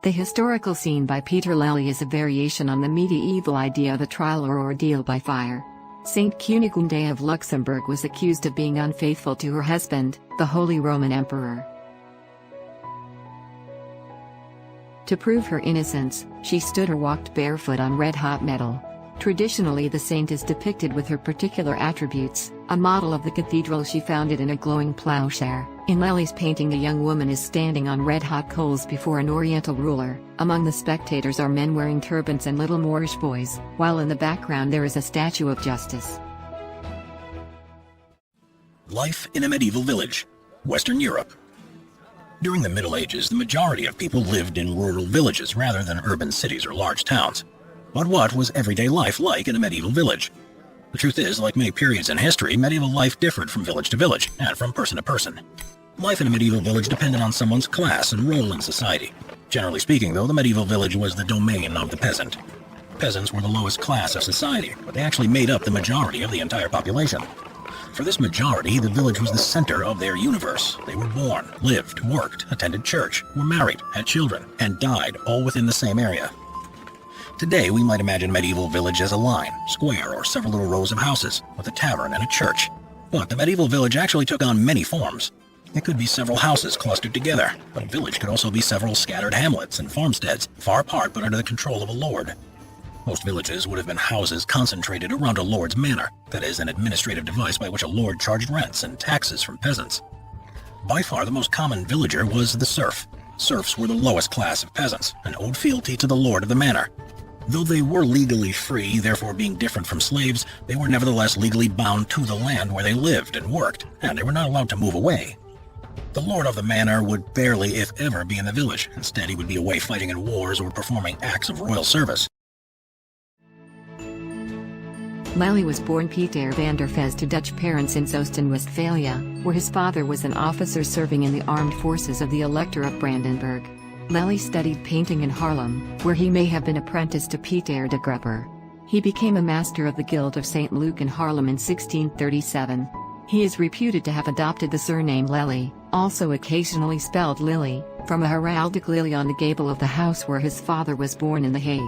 The historical scene by Pieter Lely is a variation on the medieval idea of a trial or ordeal by fire. Saint Cunigunde of Luxembourg was accused of being unfaithful to her husband, the Holy Roman Emperor. To prove her innocence, she stood or walked barefoot on red-hot metal. Traditionally, the saint is depicted with her particular attributes, a model of the cathedral she founded in a glowing plowshare. In Lely's painting, the young woman is standing on red-hot coals before an oriental ruler. Among the spectators are men wearing turbans and little Moorish boys, while in the background there is a statue of Justice. Life in a medieval village, Western Europe. During the Middle Ages, the majority of people lived in rural villages rather than urban cities or large towns. But what was everyday life like in a medieval village? The truth is, like many periods in history, medieval life differed from village to village, and from person to person. Life in a medieval village depended on someone's class and role in society. Generally speaking, though, the medieval village was the domain of the peasant. Peasants were the lowest class of society, but they actually made up the majority of the entire population. For this majority, the village was the center of their universe. They were born, lived, worked, attended church, were married, had children, and died, all within the same area. Today, we might imagine a medieval village as a line, square, or several little rows of houses, with a tavern and a church. But the medieval village actually took on many forms. It could be several houses clustered together, but a village could also be several scattered hamlets and farmsteads, far apart but under the control of a lord. Most villages would have been houses concentrated around a lord's manor, that is, an administrative device by which a lord charged rents and taxes from peasants. By far the most common villager was the serf. Serfs were the lowest class of peasants, and owed fealty to the lord of the manor. Though they were legally free, therefore being different from slaves, they were nevertheless legally bound to the land where they lived and worked, and they were not allowed to move away. The lord of the manor would barely, if ever, be in the village. Instead, he would be away fighting in wars or performing acts of royal service. Lely was born Pieter van der Faes to Dutch parents in Soest, Westphalia, where his father was an officer serving in the armed forces of the Elector of Brandenburg. Lely studied painting in Haarlem, where he may have been apprenticed to Pieter de Gruyter. He became a master of the Guild of St. Luke in Haarlem in 1637. He is reputed to have adopted the surname Lely, also occasionally spelled Lily, from a heraldic lily on the gable of the house where his father was born in The Hague.